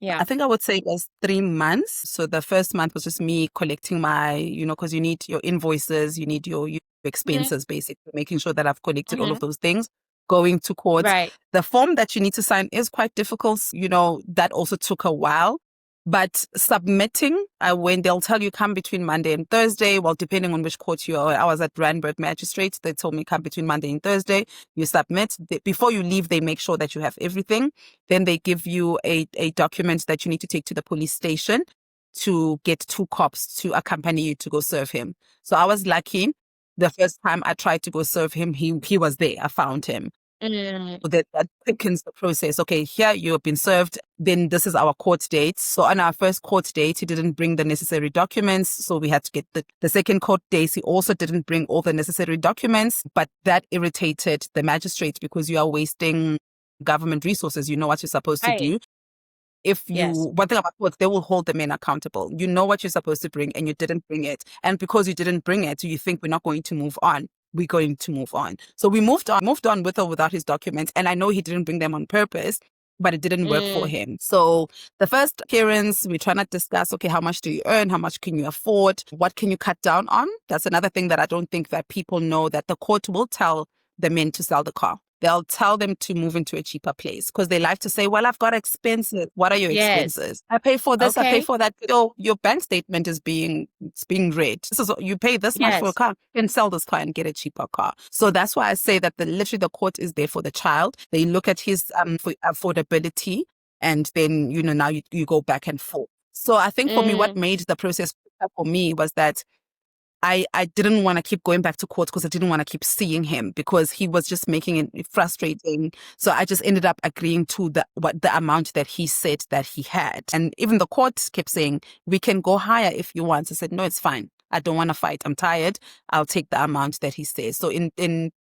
Yeah. think I would say it was 3 months. So the first month was just me collecting my, because you need your invoices, you need your Hmm. expenses, basically, making sure that I've collected all Hmm. of those things, going to court. Right. The form that you need to sign is quite difficult. That also took a while. But submitting, when they'll tell you come between Monday and Thursday, well, depending on which court you are. I was at Randburg Magistrates. They told me come between Monday and Thursday. You submit. Before you leave, they make sure that you have everything. Then they give you a document that you need to take to the police station to get 2 cops to accompany you to go serve him. So I was lucky. The first time I tried to go serve him, he was there. I found him. That quickens the process. Okay, here you have been served. Then this is our court date. So on our first court date, he didn't bring the necessary documents. So we had to get the second court date. He also didn't bring all the necessary documents. But that irritated the magistrate because you are wasting government resources. You know what you're supposed to do. One thing about courts, they will hold the men accountable. You know what you're supposed to bring and you didn't bring it. And because you didn't bring it, you think we're not going to move on. We're going to move on. So we moved on with or without his documents. And I know he didn't bring them on purpose, but it didn't work for him. So the first hearings, we try to discuss, okay, how much do you earn? How much can you afford? What can you cut down on? That's another thing that I don't think that people know, that the court will tell the men to sell the car. They'll tell them to move into a cheaper place because they like to say, well, I've got expenses. What are your expenses? I pay for this, I pay for that. So your bank statement is being read. So you pay this much for a car, you can sell this car and get a cheaper car. So that's why I say that literally the court is there for the child. They look at his for affordability, and then, now you go back and forth. So I think for me, what made the process for me was that I didn't want to keep going back to court because I didn't want to keep seeing him because he was just making it frustrating. So I just ended up agreeing to the amount that he said that he had. And even the court kept saying, we can go higher if you want. I said, no, it's fine. I don't want to fight. I'm tired. I'll take the amount that he says. So in 3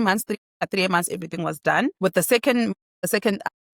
months, 3 months, everything was done. With the second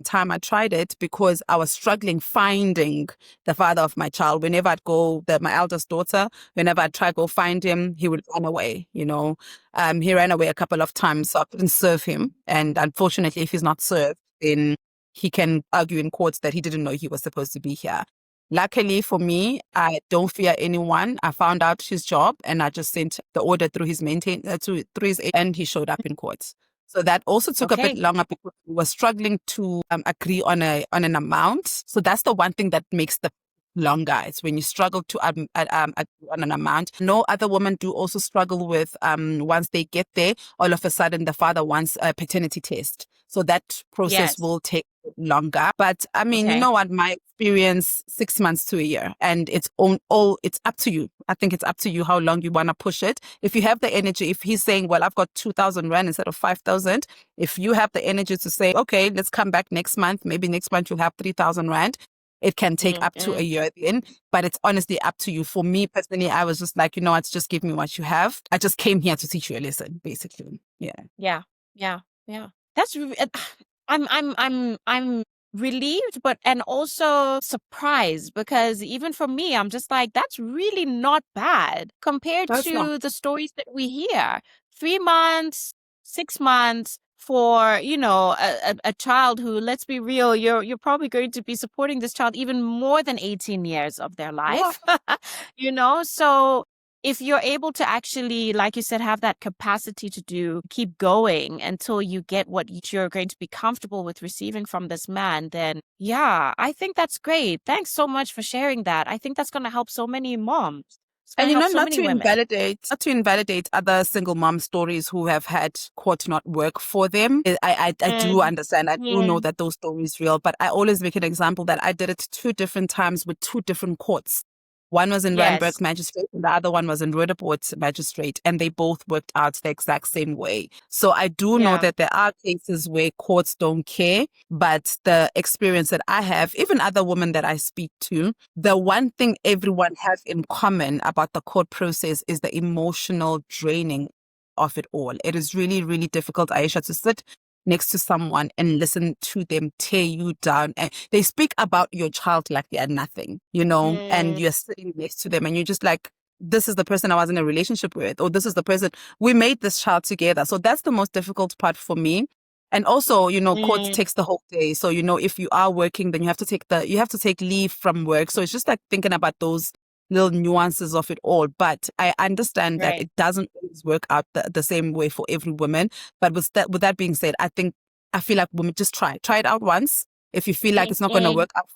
time I tried it, because I was struggling finding the father of my child. Whenever I'd go, my eldest daughter, whenever I'd try to go find him, he would run away, He ran away a couple of times, so I couldn't serve him. And unfortunately, if he's not served, then he can argue in court that he didn't know he was supposed to be here. Luckily for me, I don't fear anyone. I found out his job and I just sent the order through his and he showed up in court. So that also took a bit longer because we were struggling to agree on an amount. So that's the one thing that makes the longer. It's when you struggle to agree on an amount. No other women do also struggle with once they get there, all of a sudden the father wants a paternity test. So that process will take longer. But I mean, you know what, my experience, 6 months to a year, and it's up to you. I think it's up to you how long you want to push it. If you have the energy, if he's saying, well, I've got 2,000 rand instead of 5,000, if you have the energy to say, okay, let's come back next month, maybe next month you'll have 3,000 rand. It can take up to a year then, but it's honestly up to you. For me personally, I was just like, what, just give me what you have. I just came here to teach you a lesson, basically. Yeah. That's I'm relieved, and also surprised, because even for me, I'm just like, that's really not bad compared to the stories that we hear. 3 months, 6 months for, a child who, let's be real, you're probably going to be supporting this child even more than 18 years of their life. So if you're able to actually, like you said, have that capacity to keep going until you get what you're going to be comfortable with receiving from this man, then I think that's great. Thanks so much for sharing that. I think that's going to help so many moms. And not to invalidate other single mom stories who have had court not work for them. I do understand. I do know that those stories real, but I always make an example that I did it 2 different times with 2 different courts. One was in Randburg Magistrate and the other one was in Roodepoort Magistrate, and they both worked out the exact same way. So I do know that there are cases where courts don't care, but the experience that I have, even other women that I speak to, the one thing everyone has in common about the court process is the emotional draining of it all. It is really, really difficult, Aisha, to sit next to someone and listen to them tear you down. And they speak about your child like they are nothing, and you're sitting next to them and you're just like, this is the person I was in a relationship with, or this is the person, we made this child together. So that's the most difficult part for me. And also, court takes the whole day. So, if you are working, then you have to take leave from work. So it's just like thinking about those little nuances of it all. But I understand that it doesn't always work out the same way for every woman. But with that being said, I feel like women just try it out once. If you feel like it's not going to work out,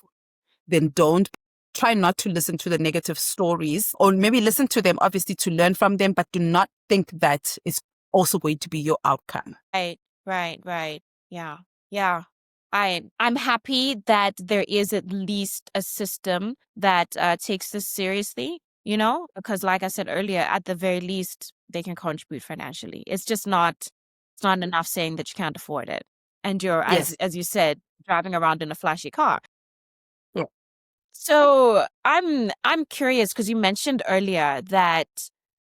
then don't. try not to listen to the negative stories, or maybe listen to them, obviously, to learn from them, but do not think that is also going to be your outcome. Right. Yeah. Yeah. I'm happy that there is at least a system that takes this seriously, because like I said earlier, at the very least, they can contribute financially. It's not enough saying that you can't afford it. And you're, Yes. as you said, driving around in a flashy car. Yeah. So I'm curious because you mentioned earlier that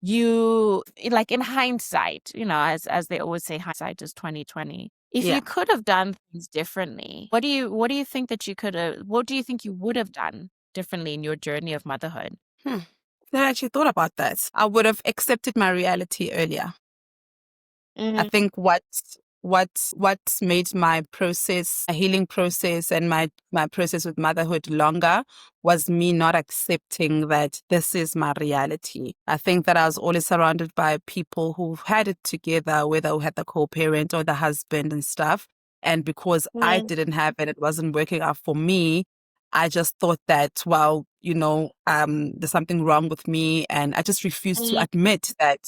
you, like, in hindsight, as they always say, hindsight is 2020. If Yeah. you could have done things differently, what do you think that you could have, what do you think you would have done differently in your journey of motherhood? I actually thought about that. I would have accepted my reality earlier. I Mm, think what's made my process, a healing process, and my process with motherhood longer was me not accepting that this is my reality. I think that I was always surrounded by people who had it together, whether who had the co-parent or the husband and stuff. And because I mm, didn't have it, it wasn't working out for me. I just thought that, well, there's something wrong with me. And I just refused to mm, admit that,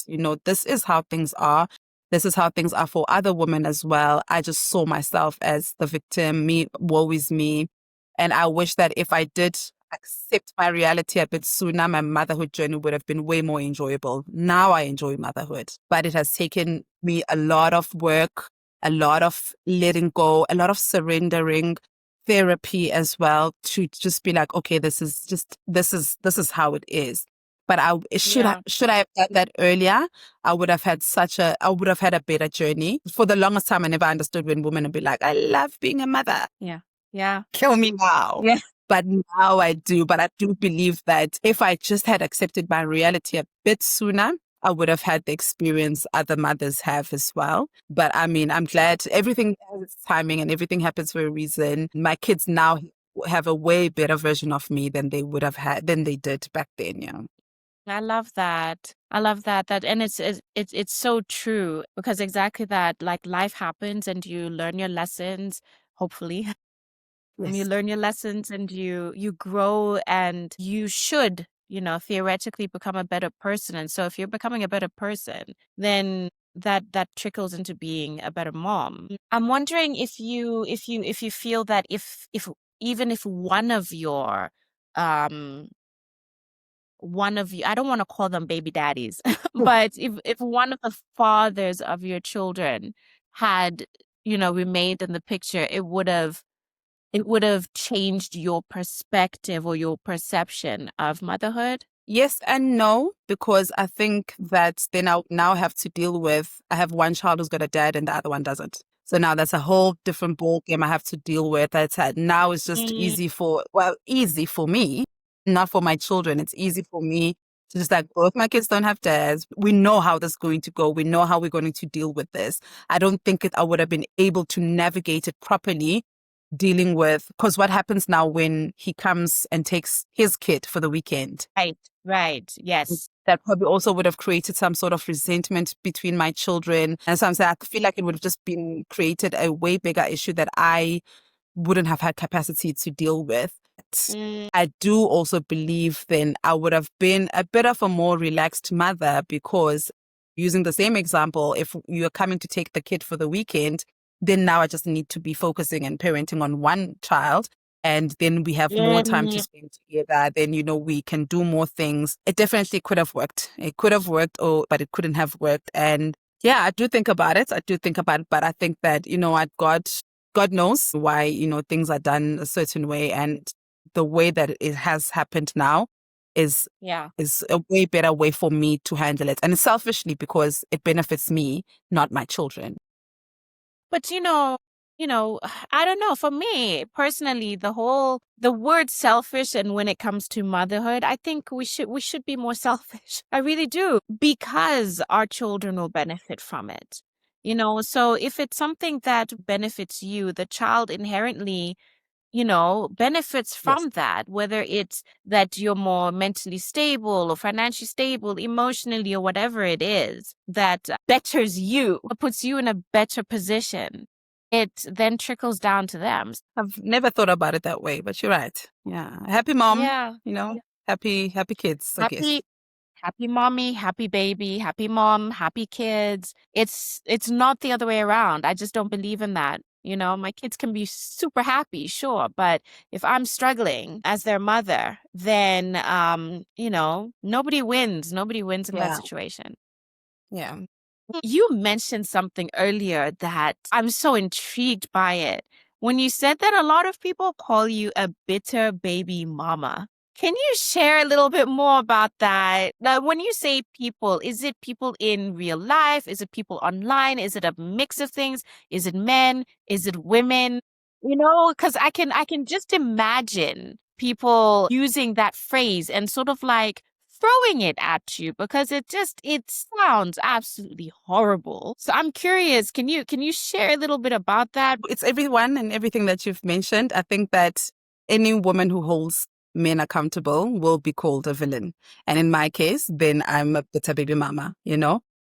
this is how things are. This is how things are for other women as well. I just saw myself as the victim, me, woe is me. And I wish that if I did accept my reality a bit sooner, my motherhood journey would have been way more enjoyable. Now I enjoy motherhood, but it has taken me a lot of work, a lot of letting go, a lot of surrendering, therapy as well, to just be like, okay, this is how it is. But yeah. should I have done that earlier, I would have had a better journey. For the longest time, I never understood when women would be like, I love being a mother. Yeah. Yeah. Kill me now. Yeah. But now I do. But I do believe that if I just had accepted my reality a bit sooner, I would have had the experience other mothers have as well. But I mean, I'm glad everything has its timing and everything happens for a reason. My kids now have a way better version of me than than they did back then. Yeah. I love that. I love that. And it's so true, because exactly that, like, life happens and you learn your lessons, hopefully. You Yes. learn your lessons and you grow, and you should, theoretically become a better person. And so if you're becoming a better person, then that trickles into being a better mom. I'm wondering if you feel that if even if um one of you, I don't want to call them baby daddies, but if one of the fathers of your children had, remained in the picture, it would have changed your perspective or your perception of motherhood. Yes and no, because I think that then I'll now have to deal with, I have one child who's got a dad and the other one doesn't. So now that's a whole different ball game I have to deal with. Now it's just Mm, easy for me, not for my children. It's easy for me to just like, both my kids don't have dads. We know how this is going to go. We know how we're going to deal with this. I don't think I would have been able to navigate it properly, dealing with, because what happens now when he comes and takes his kid for the weekend? right. Yes. That probably also would have created some sort of resentment between my children. And sometimes I feel like it would have just been created a way bigger issue that I wouldn't have had capacity to deal with. Mm, I do also believe then I would have been a bit of a more relaxed mother, because using the same example, if you're coming to take the kid for the weekend, then now I just need to be focusing and parenting on one child. And then we have more time to mm, spend together. Then, we can do more things. It definitely could have worked. It could have worked, but it couldn't have worked. And yeah, I do think about it. But I think that, what God knows why, things are done a certain way. And the way that it has happened now is yeah. is a way better way for me to handle it. And selfishly, because it benefits me, not my children. But I don't know. For me personally, the word selfish, and when it comes to motherhood, I think we should be more selfish. I really do, because our children will benefit from it. So if it's something that benefits you, the child inherently, benefits Yes. from that, whether it's that you're more mentally stable or financially stable, emotionally, or whatever it is that betters you, or puts you in a better position. it then trickles down to them. I've never thought about it that way, but you're right. Yeah. Happy mom, Yeah. happy kids, I guess. Happy mommy, happy baby, happy mom, happy kids. It's not the other way around. I just don't believe in that. My kids can be super happy, sure, but if I'm struggling as their mother, then nobody wins. Nobody wins in that Yeah. situation. Yeah. You mentioned something earlier that I'm so intrigued by it. When you said that a lot of people call you a bitter baby mama. Can you share a little bit more about that? Now, when you say people, is it people in real life? Is it people online? Is it a mix of things? Is it men? Is it women? Because I can just imagine people using that phrase and sort of like throwing it at you because it sounds absolutely horrible. So I'm curious, can you share a little bit about that? It's everyone and everything that you've mentioned. I think that any woman who holds men accountable will be called a villain. And in my case, then I'm a bitter baby mama.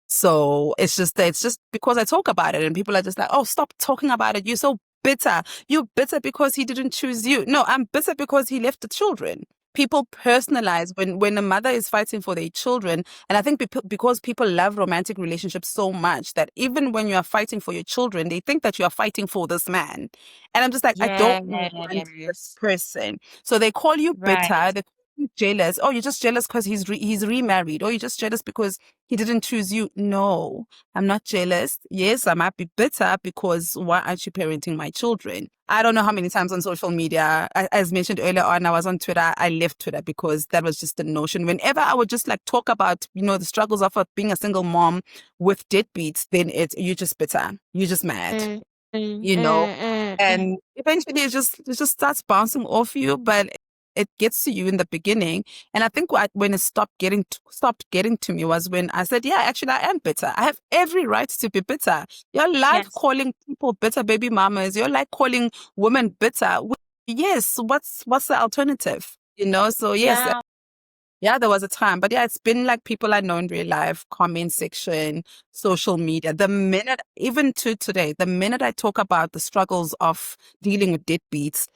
So it's just because I talk about it and people are just like, oh, stop talking about it. You're so bitter. You're bitter because he didn't choose you. No, I'm bitter because he left the children. People personalize when a mother is fighting for their children. And I think because people love romantic relationships so much that even when you are fighting for your children, they think that you are fighting for this man. And I'm just like, I don't want this Yes. person. So they call you Right. bitter. They call you jealous. Oh, you're just jealous because he's remarried. Or you're just jealous because he didn't choose you. No, I'm not jealous. Yes, I might be bitter because why aren't you parenting my children? I don't know how many times on social media, as mentioned earlier on, I was on Twitter. I left Twitter because that was just the notion. Whenever I would just like talk about, the struggles of being a single mom with deadbeats, then you're just bitter. You're just mad, Mm, mm, you know? mm, mm, mm. And eventually it just starts bouncing off you, but it gets to you in the beginning. And I think when it stopped getting to me was when I said, yeah, actually I am bitter. I have every right to be bitter. You're like Yes. calling people bitter baby mamas. You're like calling women bitter. Yes, what's the alternative? So yes, Yeah. yeah, there was a time, but yeah, it's been like people I know in real life, comment section, social media. Even to today, the minute I talk about the struggles of dealing with deadbeats,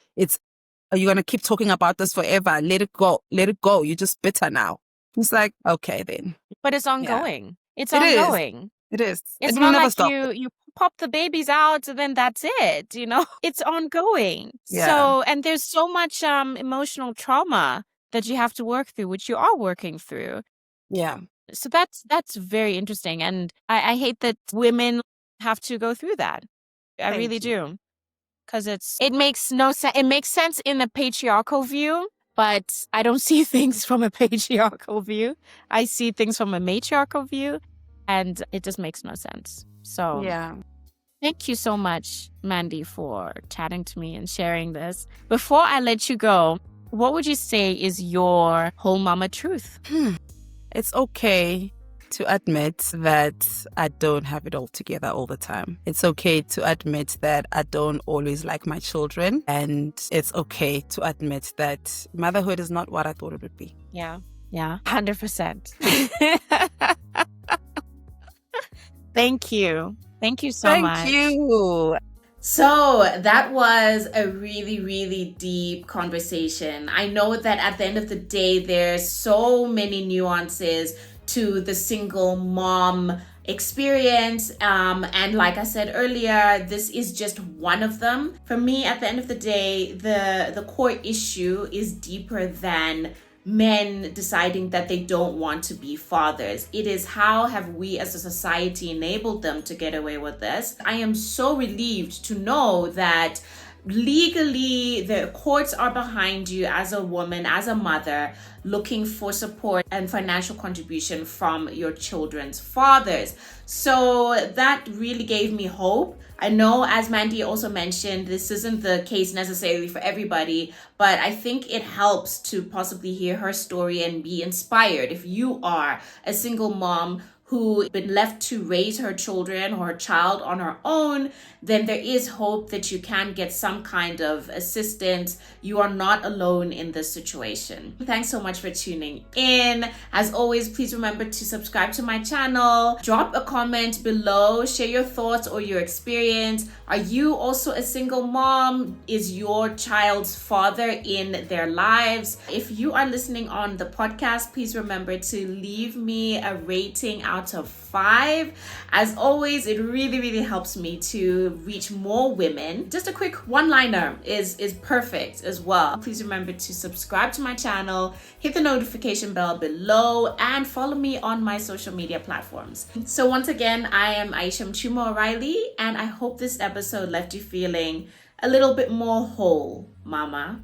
are you going to keep talking about this forever? Let it go. Let it go. You're just bitter now. It's like, okay, then. But it's Yeah, ongoing. It's it is. ongoing. It is. It's It will not never like stop. you pop the babies out and then that's it, It's ongoing. Yeah. So, and there's so much emotional trauma that you have to work through, which you are working through. Yeah. So that's very interesting. And I hate that women have to go through that. I Thank really you. do. Because it makes no sense. It makes sense in a patriarchal view, but I don't see things from a patriarchal view. I see things from a matriarchal view, and it just makes no sense. So Yeah. thank you so much, Mandy, for chatting to me and sharing this. Before I let you go, what would you say is your whole mama truth? It's okay to admit that I don't have it all together all the time. It's okay to admit that I don't always like my children. And it's okay to admit that motherhood is not what I thought it would be. Yeah. 100%. Thank you. Thank you so much. Thank you. So that was a really, really deep conversation. I know that at the end of the day, there's so many nuances to the single mom experience. And like I said earlier, this is just one of them. For me, at the end of the day, the core issue is deeper than men deciding that they don't want to be fathers. It is how have we as a society enabled them to get away with this. I am so relieved to know that legally the courts are behind you as a woman, as a mother, looking for support and financial contribution from your children's fathers. So that really gave me hope. I know, as Mandy also mentioned, this isn't the case necessarily for everybody, but I think it helps to possibly hear her story and be inspired. If you are a single mom who been left to raise her children or her child on her own, then there is hope that you can get some kind of assistance. You are not alone in this situation. Thanks so much for tuning in. As always, please remember to subscribe to my channel. Drop a comment below. Share your thoughts or your experience. Are you also a single mom? Is your child's father in their lives? If you are listening on the podcast, please remember to leave me a rating out of 5. As always, it really helps me to reach more women. Just a quick one-liner is perfect as well. Please remember to subscribe to my channel, hit the notification bell below, and follow me on my social media platforms. So once again, I am Aisha Mchuma O'Reilly, and I hope this episode left you feeling a little bit more whole, mama.